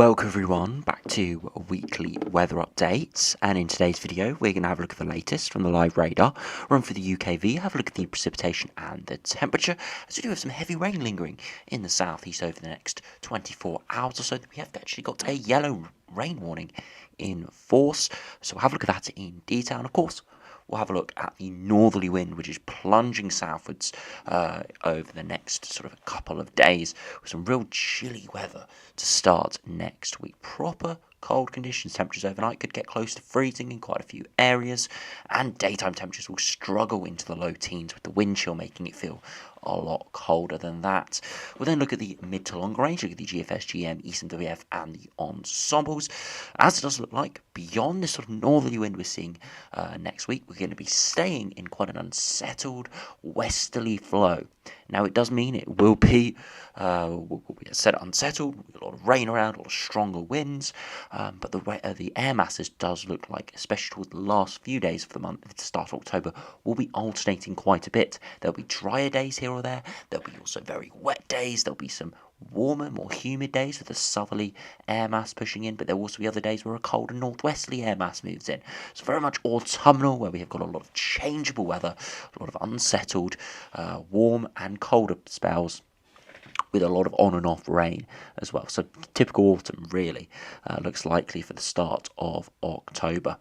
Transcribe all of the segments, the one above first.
Welcome everyone back to weekly weather updates, and in today's video we're going to have a look at the latest from the live radar, run for the UKV, have a look at the precipitation and the temperature, as we do have some heavy rain lingering in the southeast over the next 24 hours or so. We have actually got a yellow rain warning in force, so we'll have a look at that in detail, and of course we'll have a look at the northerly wind, which is plunging southwards over the next sort of a couple of days, with some real chilly weather to start next week. Proper cold conditions. Temperatures overnight could get close to freezing in quite a few areas, and daytime temperatures will struggle into the low teens, with the wind chill making it feel a lot colder than that. We'll then look at the mid to longer range, look at the GFS, GM, ECMWF and the ensembles. As it does look like, beyond this sort of northerly wind we're seeing next week, we're going to be staying in quite an unsettled westerly flow. Now it does mean it will be set unsettled, a lot of rain around, a lot of stronger winds, but the air masses does look like, especially towards the last few days of the month, at the start of October, will be alternating quite a bit. There'll be drier days here or there, there'll be also very wet days, there'll be some warmer, more humid days with a southerly air mass pushing in, but there will also be other days where a cold and northwesterly air mass moves in. So very much autumnal, where we have got a lot of changeable weather, a lot of unsettled, warm and colder spells, with a lot of on and off rain as well. So typical autumn really looks likely for the start of October.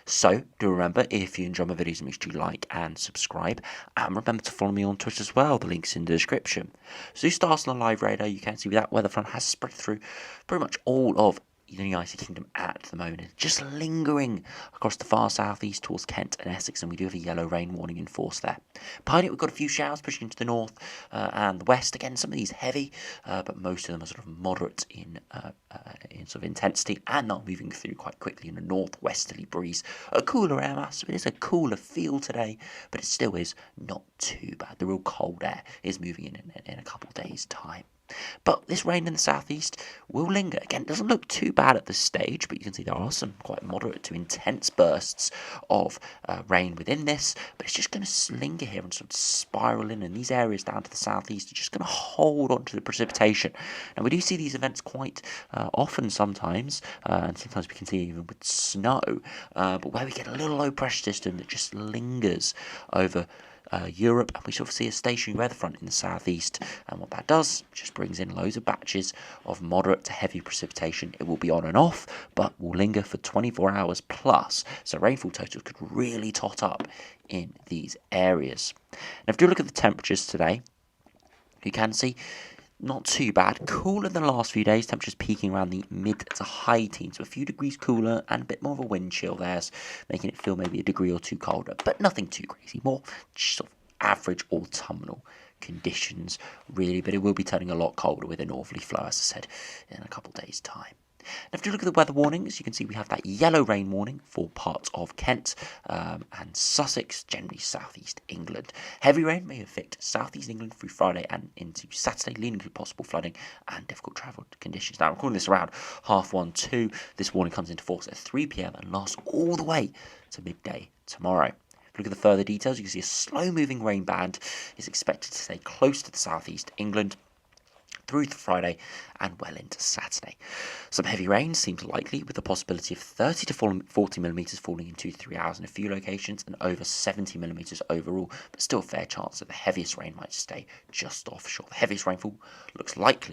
So do remember, if you enjoy my videos, make sure you like and subscribe, and remember to follow me on Twitter as well. The link's in the description. So starting on the live radar, you can see that weather front has spread through pretty much all of the United Kingdom at the moment, just lingering across the far southeast towards Kent and Essex, and we do have a yellow rain warning in force there. Behind it, we've got a few showers pushing into the north and the west. Again, some of these heavy, but most of them are sort of moderate in sort of intensity, and not moving through quite quickly in a northwesterly breeze. A cooler air mass, so it is a cooler feel today, but it still is not too bad. The real cold air is moving in a couple of days' time. But this rain in the southeast will linger. Again, it doesn't look too bad at this stage, but you can see there are some quite moderate to intense bursts of rain within this, but it's just going to linger here and sort of spiral in, and these areas down to the southeast are just going to hold on to the precipitation. Now, we do see these events quite often sometimes, and sometimes we can see even with snow, but where we get a little low pressure system that just lingers over Europe, and we sort of see a stationary weather front in the southeast, and what that does, just brings in loads of batches of moderate to heavy precipitation. It will be on and off, but will linger for 24 hours plus, so rainfall totals could really tot up in these areas. Now if you look at the temperatures today, you can see not too bad. Cooler than the last few days. Temperatures peaking around the mid to high teens, so a few degrees cooler and a bit more of a wind chill there, so making it feel maybe a degree or two colder, but nothing too crazy. More sort of average autumnal conditions really, but it will be turning a lot colder with a northerly flow, as I said, in a couple of days' time. Now, if you look at the weather warnings, you can see we have that yellow rain warning for parts of Kent and Sussex, generally southeast England. Heavy rain may affect southeast England through Friday and into Saturday, leading to possible flooding and difficult travel conditions. Now, I'm recording this around 1:30. This warning comes into force at 3 p.m. and lasts all the way to midday tomorrow. Look at the further details. You can see a slow-moving rain band is expected to stay close to the southeast England through to Friday and well into Saturday. Some heavy rain seems likely, with the possibility of 30 to 40 millimetres falling in 2 to 3 hours in a few locations, and over 70 millimetres overall, but still a fair chance that the heaviest rain might stay just offshore. The heaviest rainfall looks like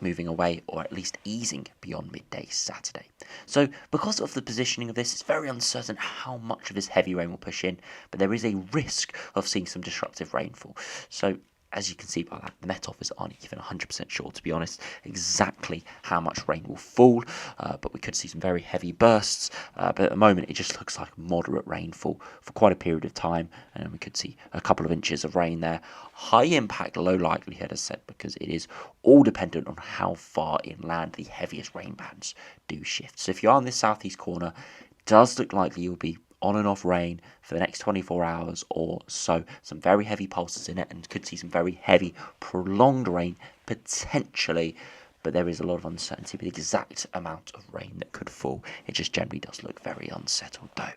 moving away, or at least easing beyond midday Saturday. So because of the positioning of this, it's very uncertain how much of this heavy rain will push in, but there is a risk of seeing some disruptive rainfall. So as you can see by that, the Met Office aren't even 100% sure, to be honest, exactly how much rain will fall, but we could see some very heavy bursts, but at the moment it just looks like moderate rainfall for quite a period of time, and we could see a couple of inches of rain there. High impact, low likelihood, as said, because it is all dependent on how far inland the heaviest rain bands do shift. So if you are in this southeast corner, it does look likely you'll be on and off rain for the next 24 hours or so. Some very heavy pulses in it, and could see some very heavy prolonged rain potentially, but there is a lot of uncertainty with the exact amount of rain that could fall. It just generally does look very unsettled though.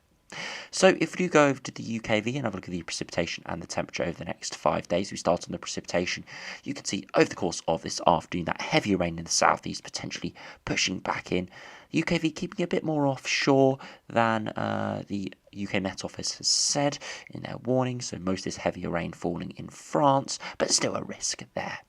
So if we do go over to the UKV and have a look at the precipitation and the temperature over the next 5 days, we start on the precipitation. You can see over the course of this afternoon that heavier rain in the southeast potentially pushing back in. The UKV keeping a bit more offshore than the UK Met Office has said in their warning, so most of this heavier rain falling in France, but still a risk there.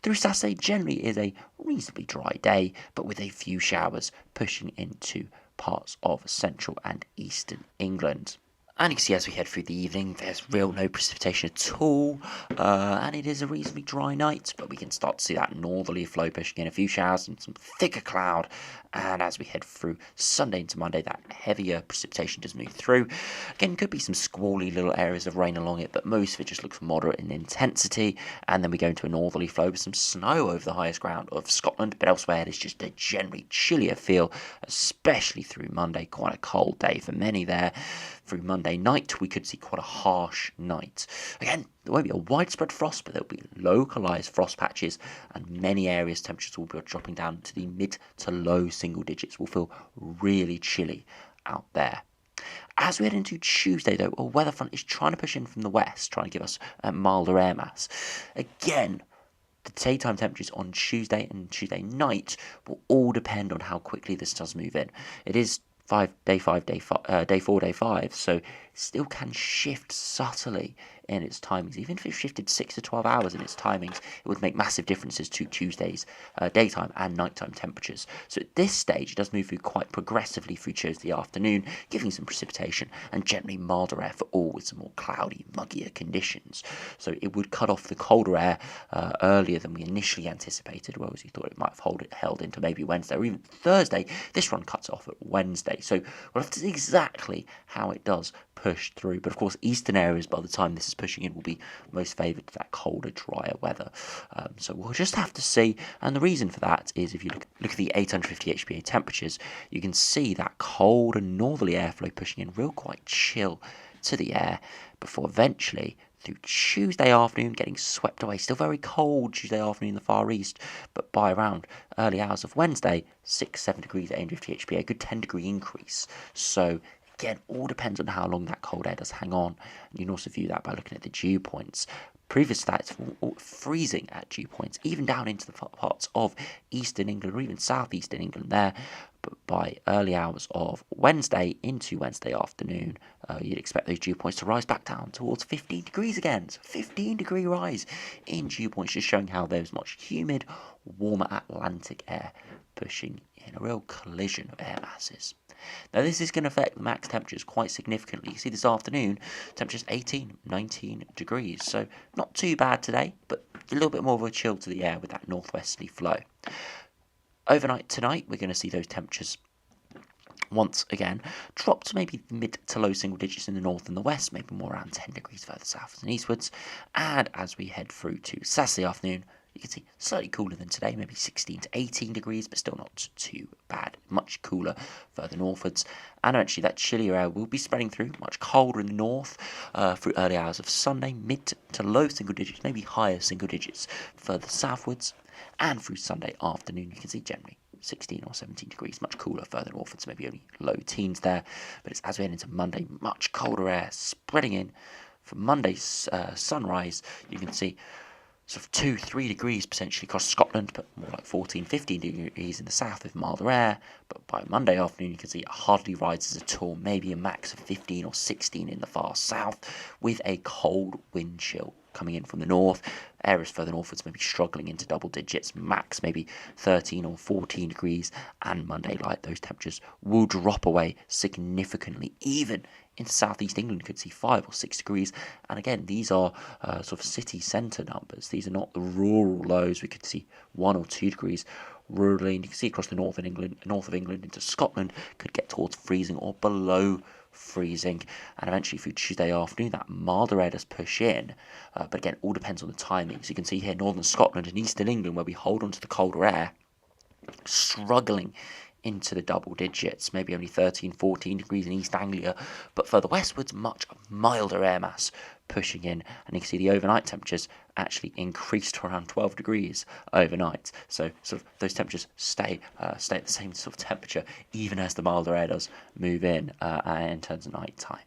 Through Saturday generally is a reasonably dry day, but with a few showers pushing into parts of central and eastern England. And you can see as we head through the evening, there's no precipitation at all, and it is a reasonably dry night, but we can start to see that northerly flow pushing in, a few showers and some thicker cloud, and as we head through Sunday into Monday, that heavier precipitation does move through. Again, could be some squally little areas of rain along it, but most of it just looks moderate in intensity, and then we go into a northerly flow with some snow over the highest ground of Scotland, but elsewhere it is just a generally chillier feel, especially through Monday, quite a cold day for many there. Through Monday night, we could see quite a harsh night. Again, there won't be a widespread frost, but there'll be localised frost patches, and many areas temperatures will be dropping down to the mid to low single digits. Will feel really chilly out there. As we head into Tuesday, though, a weather front is trying to push in from the west, trying to give us a milder air mass. Again, the daytime temperatures on Tuesday and Tuesday night will all depend on how quickly this does move in. It is day 4, day 5, so it still can shift subtly in its timings. Even if it shifted 6 to 12 hours in its timings, it would make massive differences to Tuesday's daytime and nighttime temperatures. So at this stage, it does move through quite progressively through Tuesday afternoon, giving some precipitation and generally milder air for all with some more cloudy, muggier conditions. So it would cut off the colder air earlier than we initially anticipated, whereas we thought it might have held into maybe Wednesday or even Thursday. This run cuts off at Wednesday. So we'll have to see exactly how it does push through. But of course, eastern areas, by the time this is pushing in, will be most favoured to that colder, drier weather. So we'll just have to see. And the reason for that is if you look at the 850 HPA temperatures, you can see that cold and northerly airflow pushing in real quite chill to the air before eventually through Tuesday afternoon getting swept away. Still very cold Tuesday afternoon in the Far East, but by around early hours of Wednesday, 6-7 degrees at 850 HPA, a good 10-degree increase. So again, all depends on how long that cold air does hang on. And you can also view that by looking at the dew points. Previous to that, it's freezing at dew points, even down into the parts of eastern England or even southeastern England there. But by early hours of Wednesday into Wednesday afternoon, you'd expect those dew points to rise back down towards 15 degrees again. So 15-degree rise in dew points, just showing how there's much humid, warmer Atlantic air pushing in, a real collision of air masses. Now this is going to affect the max temperatures quite significantly. You see this afternoon, temperatures 18, 19 degrees. So not too bad today, but a little bit more of a chill to the air with that northwesterly flow. Overnight tonight, we're going to see those temperatures once again drop to maybe mid to low single digits in the north and the west, maybe more around 10 degrees further south and eastwards. And as we head through to Saturday afternoon, you can see slightly cooler than today, maybe 16 to 18 degrees, but still not too bad. Much cooler further northwards. And eventually that chillier air will be spreading through, much colder in the north through early hours of Sunday, mid to low single digits, maybe higher single digits further southwards. And through Sunday afternoon, you can see generally 16 or 17 degrees, much cooler further northwards, maybe only low teens there. But it's as we head into Monday, much colder air spreading in. For Monday's sunrise, you can see sort of 2-3 degrees potentially across Scotland, but more like 14-15 degrees in the south with milder air. But by Monday afternoon, you can see it hardly rises at all, maybe a max of 15 or 16 in the far south, with a cold wind chill coming in from the north. Areas further northwards may be struggling into double digits, max maybe 13 or 14 degrees, and Monday light, those temperatures will drop away significantly. Even in southeast England could see 5 or 6 degrees, and again these are sort of city centre numbers. These are not the rural lows. We could see 1 or 2 degrees rurally, and you can see across the north of England into Scotland could get towards freezing or below freezing. And eventually through Tuesday afternoon that milder air does push in, but again all depends on the timing. So you can see here northern Scotland and eastern England, where we hold on to the colder air, struggling into the double digits, maybe only 13, 14 degrees in East Anglia, but further westwards, much milder air mass pushing in, and you can see the overnight temperatures actually increased to around 12 degrees overnight. So sort of those temperatures stay at the same sort of temperature even as the milder air does move in terms of night time.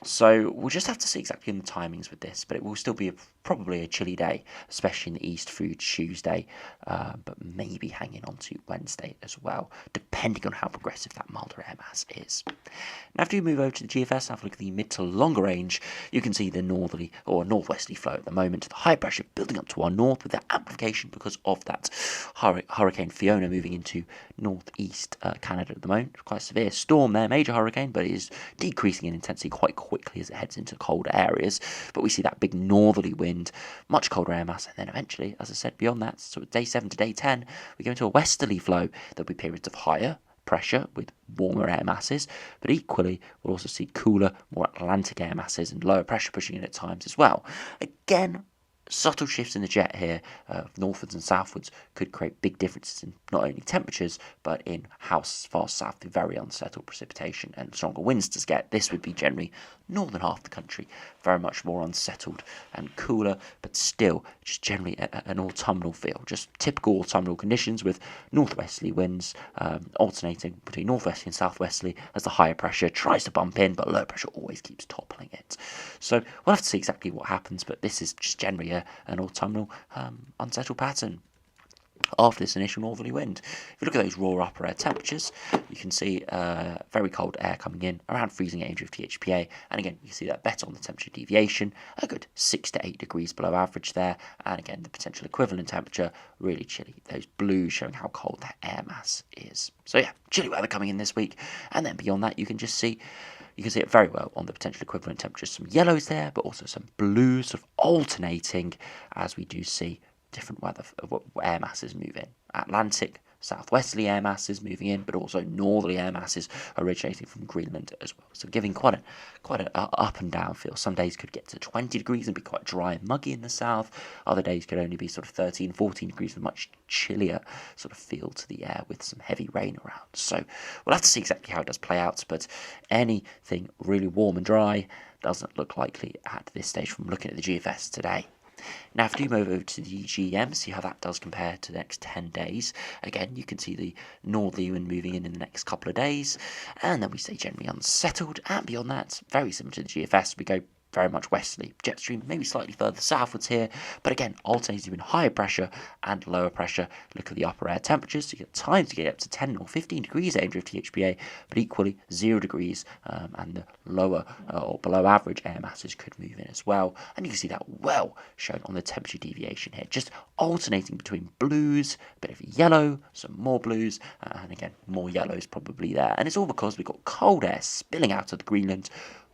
So we'll just have to see exactly on the timings with this, but it will still be probably a chilly day, especially in the east through Tuesday, but maybe hanging on to Wednesday as well, depending on how progressive that milder air mass is. Now, after you move over to the GFS and have a look at the mid to longer range, you can see the northerly or northwesterly flow at the moment, the high pressure building up to our north with that amplification because of that Hurricane Fiona moving into northeast Canada at the moment. Quite a severe storm there, major hurricane, but it is decreasing in intensity quite quickly as it heads into colder areas. But we see that big northerly wind, much colder air mass, and then eventually, as I said, beyond that, so day 7 to day 10, we go into a westerly flow. There'll be periods of higher pressure with warmer air masses, but equally we'll also see cooler, more Atlantic air masses and lower pressure pushing in at times as well. Again, subtle shifts in the jet here, northwards and southwards, could create big differences in not only temperatures, but in how far south the very unsettled precipitation and stronger winds does get. This would be generally northern half the country, very much more unsettled and cooler, but still just generally an autumnal feel, just typical autumnal conditions with northwesterly winds alternating between northwesterly and southwesterly as the higher pressure tries to bump in, but low pressure always keeps toppling it. So we'll have to see exactly what happens, but this is just generally an autumnal unsettled pattern after this initial northerly wind. If you look at those raw upper air temperatures, you can see very cold air coming in around freezing age of THPA, and again you can see that better on the temperature deviation, a good 6 to 8 degrees below average there, and again the potential equivalent temperature really chilly, those blues showing how cold that air mass is. So yeah, chilly weather coming in this week, and then beyond that you can see it very well on the potential equivalent temperatures. Some yellows there, but also some blues sort of alternating as we do see different weather air masses move in. Atlantic, southwesterly air masses moving in, but also northerly air masses originating from Greenland as well. So giving quite an up and down feel. Some days could get to 20 degrees and be quite dry and muggy in the south. Other days could only be sort of 13, 14 degrees with much chillier sort of feel to the air with some heavy rain around. So we'll have to see exactly how it does play out, but anything really warm and dry doesn't look likely at this stage from looking at the GFS today. Now, after you move over to the GM, see how that does compare to the next 10 days. Again, you can see the northerly wind moving in the next couple of days, and then we stay generally unsettled, and beyond that, very similar to the GFS, we go very much westerly. Jet stream maybe slightly further southwards here, but again, alternating between higher pressure and lower pressure. Look at the upper air temperatures, so you get time to get up to 10 or 15 degrees at THPA, but equally 0 degrees, and the lower or below average air masses could move in as well. And you can see that well shown on the temperature deviation here, just alternating between blues, a bit of yellow, some more blues, and again, more yellows probably there. And it's all because we've got cold air spilling out of the Greenland,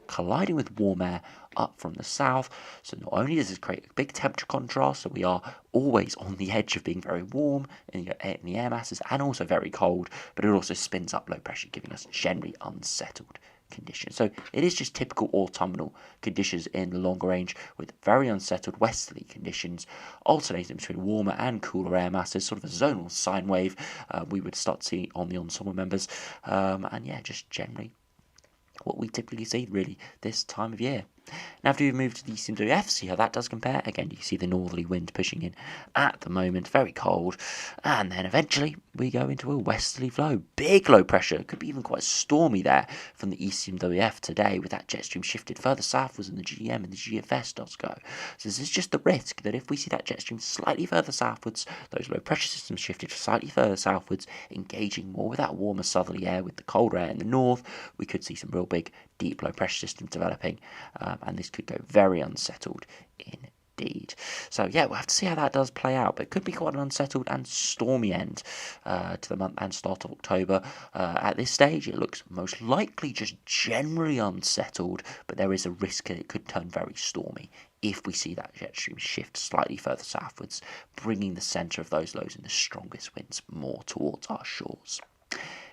colliding with warm air up from the south. So not only does this create a big temperature contrast, so we are always on the edge of being very warm in the air masses and also very cold, but it also spins up low pressure, giving us generally unsettled conditions. So it is just typical autumnal conditions in the longer range with very unsettled westerly conditions alternating between warmer and cooler air masses, sort of a zonal sine wave we would start to see on the Ensemble members, and yeah, just generally what we typically see really this time of year. Now, after we've moved to the ECMWF, see how that does compare. Again, you see the northerly wind pushing in at the moment, very cold, and then eventually we go into a westerly flow. Big low pressure, could be even quite stormy there from the ECMWF today, with that jet stream shifted further southwards than the GM and the GFS does go. So this is just the risk that if we see that jet stream slightly further southwards, those low pressure systems shifted slightly further southwards, engaging more with that warmer southerly air with the colder air in the north, we could see some real big deep low pressure systems developing, and this could go very unsettled indeed. So yeah, we'll have to see how that does play out, but it could be quite an unsettled and stormy end to the month and start of October. At this stage, it looks most likely just generally unsettled, but there is a risk that it could turn very stormy if we see that jet stream shift slightly further southwards, bringing the centre of those lows and the strongest winds more towards our shores.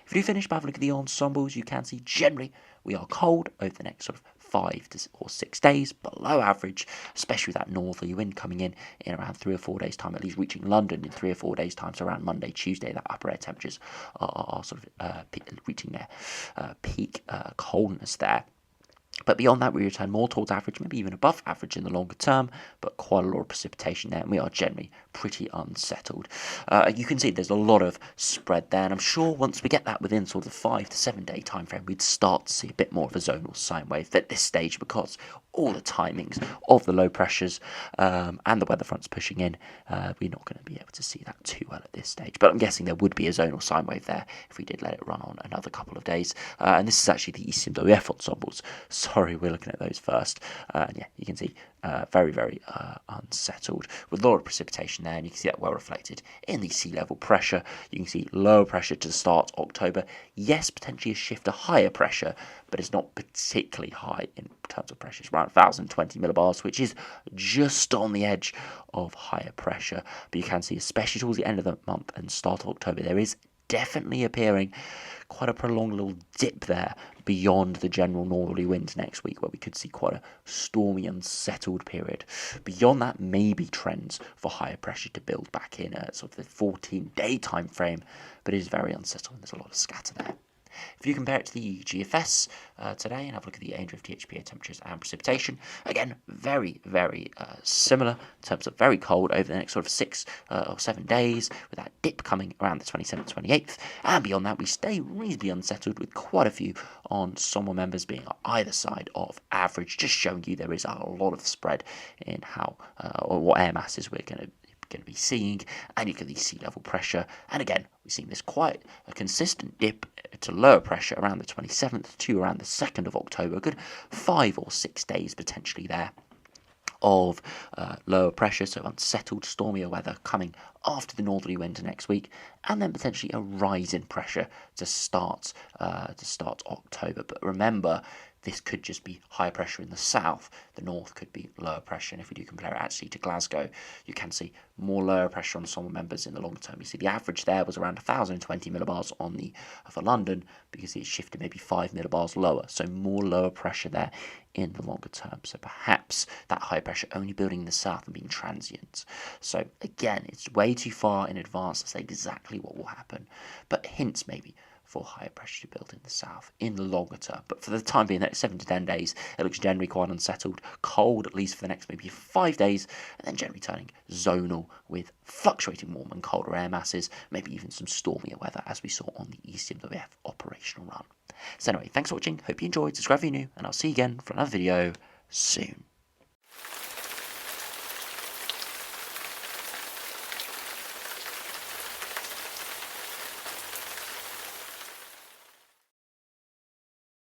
If we do finish by having a look at the ensembles, you can see generally we are cold over the next sort of or 6 days below average, especially with that northerly wind coming in around 3 or 4 days' time, at least reaching London in 3 or 4 days' time. So around Monday, Tuesday, that upper air temperatures are sort of reaching their peak coldness there. But beyond that, we return more towards average, maybe even above average in the longer term, but quite a lot of precipitation there, and we are generally pretty unsettled. You can see there's a lot of spread there, and I'm sure once we get that within sort of the 5 to 7 day time frame, we'd start to see a bit more of a zonal sine wave at this stage, because all the timings of the low pressures and the weather fronts pushing in, we're not going to be able to see that too well at this stage. But I'm guessing there would be a zonal sine wave there if we did let it run on another couple of days. And this is actually the ECMWF ensembles. Sorry, we're looking at those first. And yeah, you can see very, very unsettled with a lot of precipitation there, and you can see that well reflected in the sea level pressure. You can see lower pressure to start October. Yes, potentially a shift to higher pressure, but it's not particularly high in terms of pressure. It's around 1,020 millibars, which is just on the edge of higher pressure. But you can see, especially towards the end of the month and start of October, there is definitely appearing quite a prolonged little dip there beyond the general northerly winds next week, where we could see quite a stormy, unsettled period. Beyond that, maybe trends for higher pressure to build back in a sort of the 14-day time frame, but it is very unsettled and there's a lot of scatter there. If you compare it to the GFS today and have a look at the AIM-drift THPA temperatures and precipitation, again, very, very similar in terms of very cold over the next sort of 6 or 7 days, with that dip coming around the 27th, 28th, and beyond that we stay reasonably unsettled with quite a few ensemble members being on either side of average, just showing you there is a lot of spread in how or what air masses we're going to be seeing, and you can see sea level pressure. And again, we've seen this quite a consistent dip to lower pressure around the 27th to around the 2nd of October, a good 5 or 6 days potentially there of lower pressure, so unsettled, stormier weather coming after the northerly wind next week, and then potentially a rise in pressure to start October. But remember, this could just be high pressure in the south. The north could be lower pressure, and if we do compare it actually to Glasgow, you can see more lower pressure on some members in the long term. You see the average there was around 1,020 millibars for London, because it's shifted maybe 5 millibars lower, so more lower pressure there in the longer term. So perhaps that high pressure only building in the south and being transient. So again, it's way too far in advance to say exactly what will happen, but hints maybe for higher pressure to build in the south in the longer term. But for the time being, that 7 to 10 days, it looks generally quite unsettled, cold at least for the next maybe 5 days, and then generally turning zonal with fluctuating warm and colder air masses, maybe even some stormier weather as we saw on the ECMWF operational run. So anyway, thanks for watching, hope you enjoyed, subscribe if you're new, and I'll see you again for another video soon.